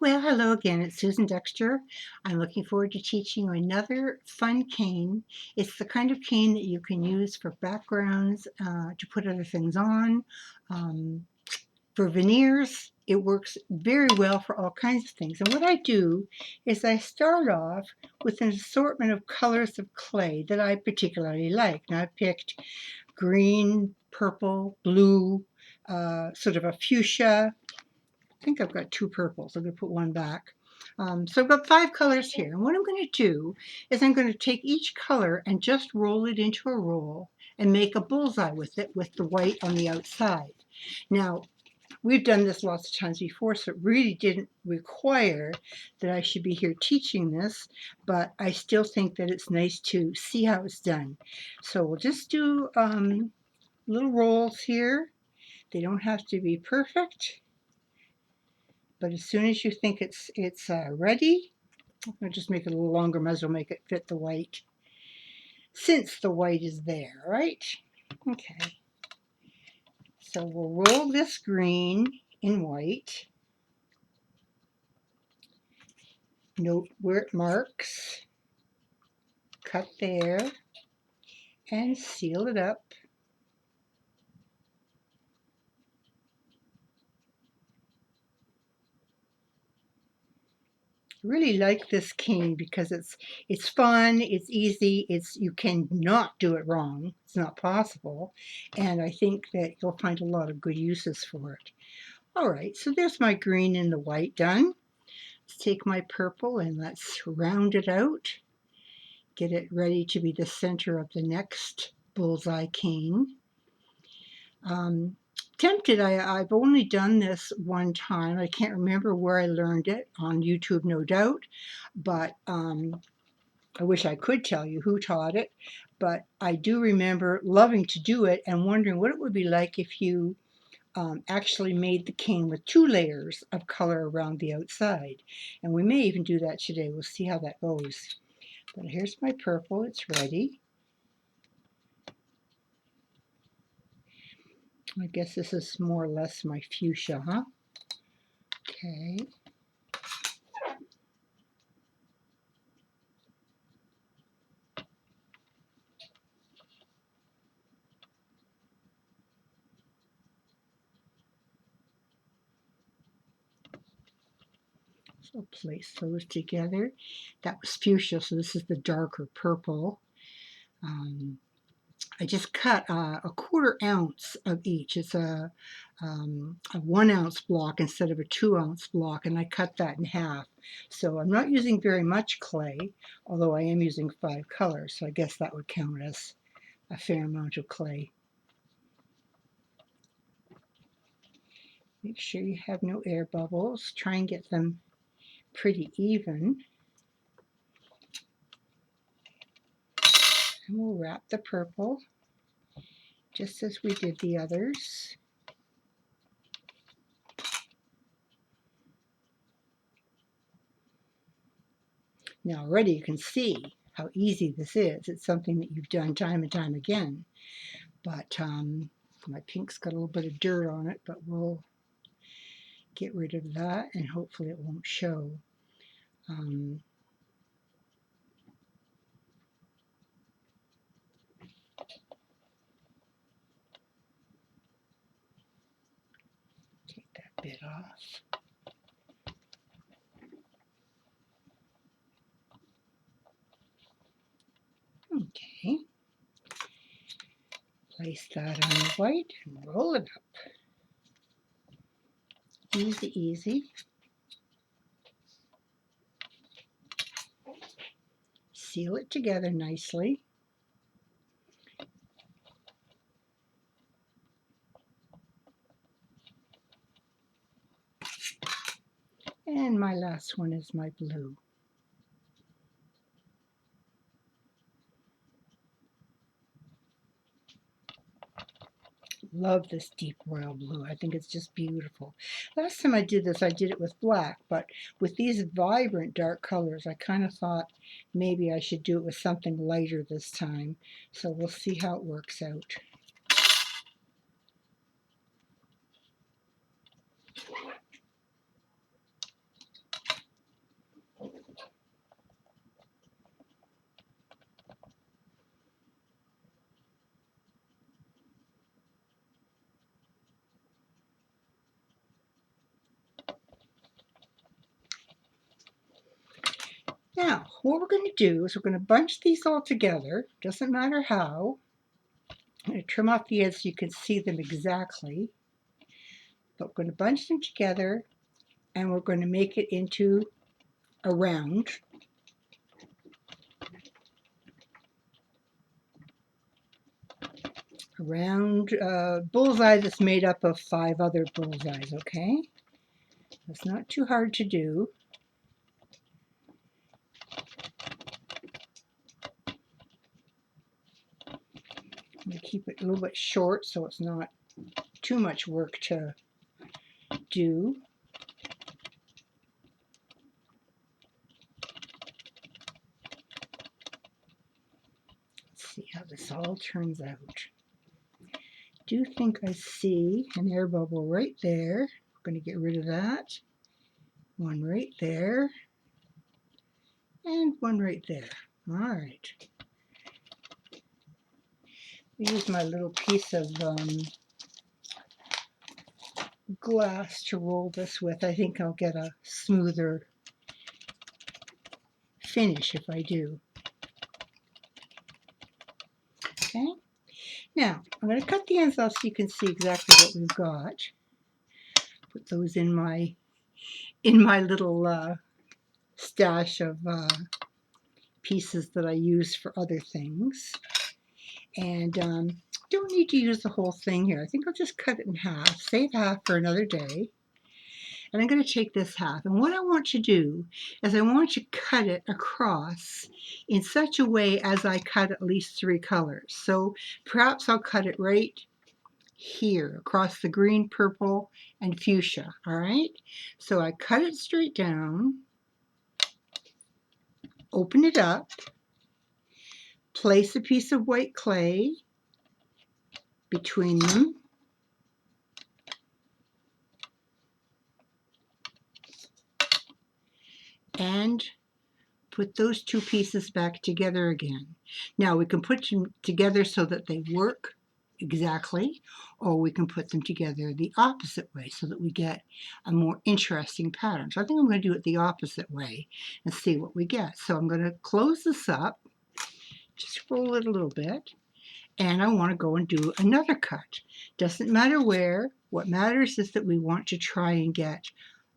Well, hello again. It's Susan Dexter. I'm looking forward to teaching you another fun cane. It's the kind of cane that you can use for backgrounds, to put other things on. Um, for veneers, it works very well for all kinds of things. And what I do is I start off with an assortment of colors of clay that I particularly like. Now I picked green, purple, blue, sort of a fuchsia. I think I've got two purples. I'm going to put one back. So I've got 5 colors here. And what I'm going to do is I'm going to take each color and just roll it into a roll and make a bullseye with it with the white on the outside. Now, we've done this lots of times before, so it really didn't require that I should be here teaching this, but I still think that it's nice to see how it's done. So we'll just do little rolls here. They don't have to be perfect. But as soon as you think it's ready, I'll just make it a little longer, might as well make it fit the white, since the white is there, right? Okay, so we'll roll this green in white, note where it marks, cut there, and seal it up. Really like this cane because it's fun, it's easy, you can not do it wrong. It's not possible, and I think that you'll find a lot of good uses for it. All right, so there's my green and the white done. Let's take my purple and let's round it out. Get it ready to be the center of the next bullseye cane. Tempted, I've only done this one time. I can't remember where I learned it, on YouTube no doubt, but I wish I could tell you who taught it, but I do remember loving to do it and wondering what it would be like if you actually made the cane with 2 layers of color around the outside. And we may even do that today. We'll see how that goes. But here's my purple. It's ready. I guess this is more or less my fuchsia, huh? Okay. So place those together. That was fuchsia, so this is the darker purple. I just cut a 1/4 ounce of each. It's a 1 ounce block instead of a 2 ounce block, and I cut that in half. So I'm not using very much clay, although I am using 5 colors, so I guess that would count as a fair amount of clay. Make sure you have no air bubbles. Try and get them pretty even. And we'll wrap the purple just as we did the others. Now already you can see how easy this is. It's something that you've done time and time again. But my pink's got a little bit of dirt on it, but we'll get rid of that and hopefully it won't show. Take that bit off. Okay. Place that on the white and roll it up. Easy, easy. Seal it together nicely. And my last one is my blue. Love this deep royal blue. I think it's just beautiful. Last time I did this, I did it with black, but with these vibrant dark colors, I kind of thought maybe I should do it with something lighter this time. So we'll see how it works out. Now, what we're going to do is we're going to bunch these all together. Doesn't matter how. I'm going to trim off the ends so you can see them exactly. But we're going to bunch them together and we're going to make it into a round. A round bullseye that's made up of 5 other bullseyes, okay? It's not too hard to do. I'm going to keep it a little bit short so it's not too much work to do. Let's see how this all turns out. Do think I see an air bubble right there. I'm going to get rid of that. One right there. And one right there. All right. Use my little piece of glass to roll this with. I think I'll get a smoother finish if I do. Okay. Now, I'm going to cut the ends off so you can see exactly what we've got. Put those in my little stash of pieces that I use for other things. And don't need to use the whole thing here. I think I'll just cut it in half, save half for another day. And I'm going to take this half. And what I want to do is I want to cut it across in such a way as I cut at least 3 colors. So perhaps I'll cut it right here across the green, purple, and fuchsia. All right. So I cut it straight down, open it up, place a piece of white clay between them, and put those 2 pieces back together again. Now we can put them together so that they work exactly, or we can put them together the opposite way so that we get a more interesting pattern. So I think I'm going to do it the opposite way and see what we get. So I'm going to close this up, just roll it a little bit, and I want to go and do another cut. Doesn't matter where. What matters is that we want to try and get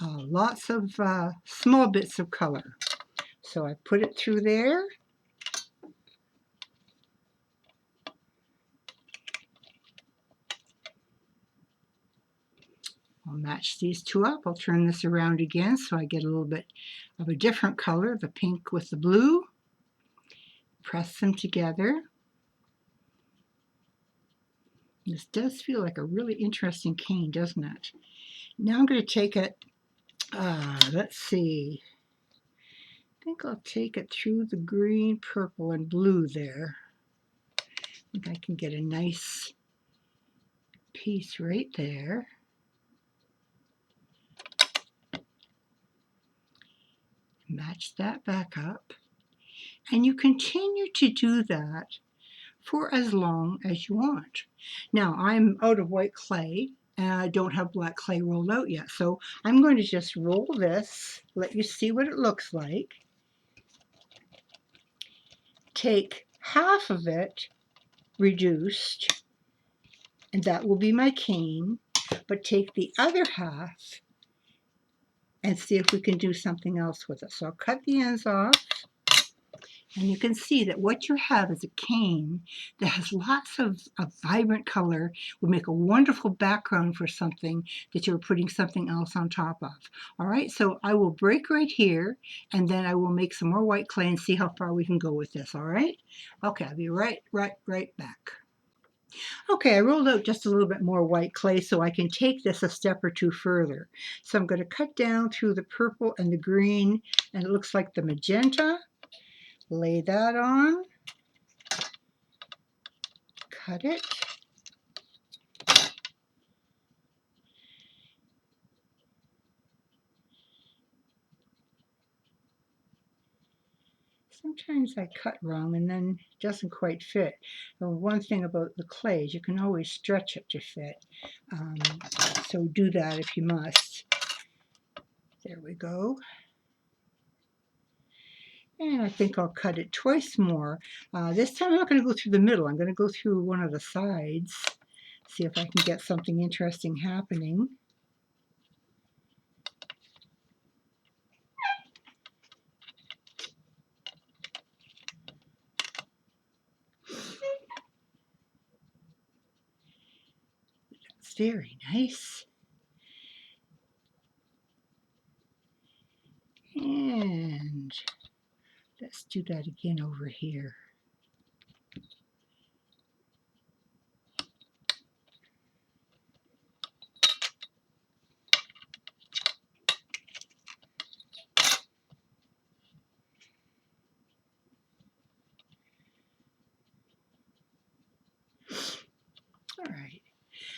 lots of small bits of color. So I put it through there. I'll match these 2 up. I'll turn this around again so I get a little bit of a different color, the pink with the blue. Press them together. This does feel like a really interesting cane, doesn't it? Now I'm going to take it, let's see, I think I'll take it through the green, purple, and blue there. I think I can get a nice piece right there. Match that back up. And you continue to do that for as long as you want. Now, I'm out of white clay, and I don't have black clay rolled out yet. So I'm going to just roll this, let you see what it looks like. Take half of it reduced, and that will be my cane, but take the other half and see if we can do something else with it. So I'll cut the ends off, and you can see that what you have is a cane that has lots of vibrant color, would make a wonderful background for something that you're putting something else on top of. All right, so I will break right here, and then I will make some more white clay and see how far we can go with this, all right? Okay, I'll be right back. Okay, I rolled out just a little bit more white clay so I can take this a step or 2 further. So I'm going to cut down through the purple and the green, and it looks like the magenta. Lay that on. Cut it. Sometimes I cut wrong and then it doesn't quite fit. And one thing about the clay is you can always stretch it to fit. So do that if you must. There we go. And I think I'll cut it twice more. This time I'm not going to go through the middle. I'm going to go through one of the sides. See if I can get something interesting happening. It's very nice. And let's do that again over here. All right.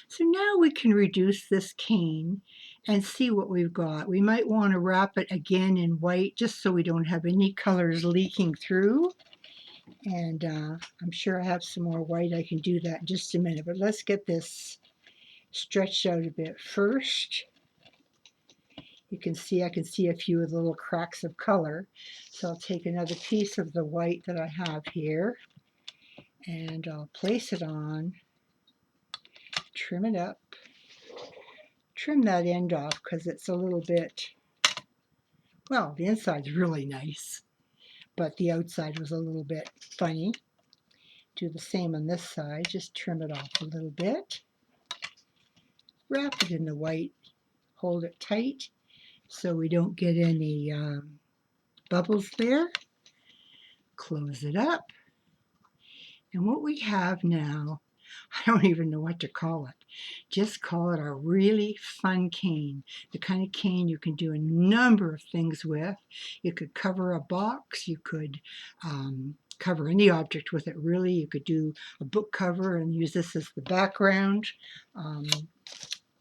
So now we can reduce this cane and see what we've got. We might want to wrap it again in white just so we don't have any colors leaking through. And I'm sure I have some more white. I can do that in just a minute. But let's get this stretched out a bit first. You can see, I can see a few of the little cracks of color. So I'll take another piece of the white that I have here and I'll place it on, trim it up, trim that end off because it's a little bit, well, the inside's really nice, but the outside was a little bit funny. Do the same on this side, just trim it off a little bit. Wrap it in the white, hold it tight so we don't get any bubbles there. Close it up. And what we have now, I don't even know what to call it. Just call it a really fun cane. The kind of cane you can do a number of things with. You could cover a box. You could cover any object with it, really. You could do a book cover and use this as the background.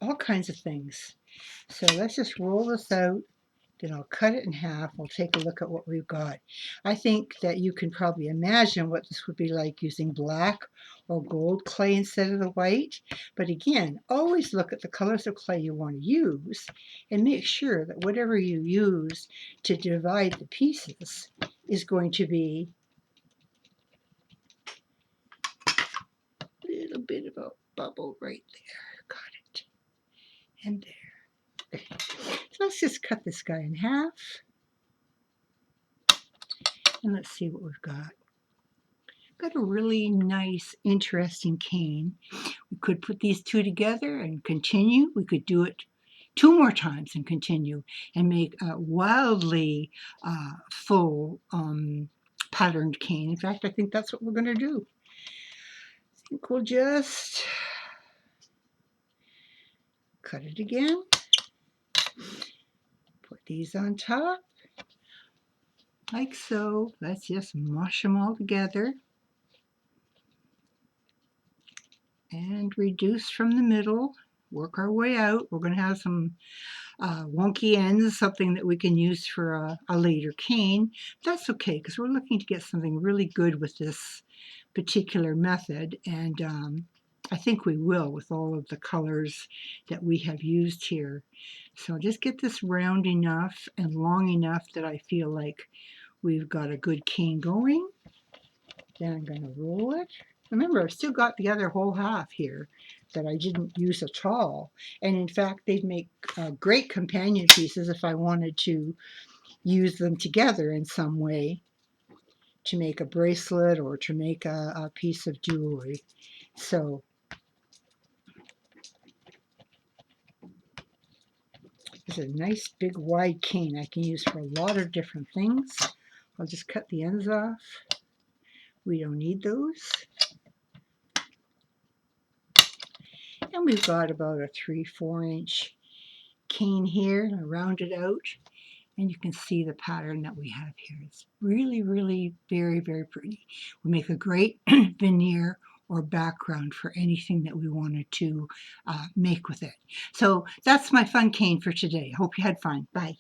All kinds of things. So let's just roll this out. Then I'll cut it in half. We'll take a look at what we've got. I think that you can probably imagine what this would be like using black or gold clay instead of the white. But again, always look at the colors of clay you want to use and make sure that whatever you use to divide the pieces is going to be a little bit of a bubble right there. Got it. And there. So let's just cut this guy in half. And let's see what we've got. Got a really nice, interesting cane. We could put these two together and continue. We could do it 2 more times and continue and make a wildly full patterned cane. In fact, I think that's what we're going to do. I think we'll just cut it again. Put these on top like so. Let's just mush them all together. And reduce from the middle, work our way out. We're going to have some wonky ends, something that we can use for a later cane. That's okay because we're looking to get something really good with this particular method, and I think we will with all of the colors that we have used here. So just get this round enough and long enough that I feel like we've got a good cane going. Then I'm going to roll it. Remember, I've still got the other whole half here that I didn't use at all. And in fact, they'd make great companion pieces if I wanted to use them together in some way to make a bracelet or to make a piece of jewelry. So it's a nice big wide cane I can use for a lot of different things. I'll just cut the ends off. We don't need those. And we've got about a 3-4 inch cane here. I round it out and you can see the pattern that we have here. It's really, really very, very pretty. We make a great veneer or background for anything that we wanted to make with it. So that's my fun cane for today. Hope you had fun. Bye.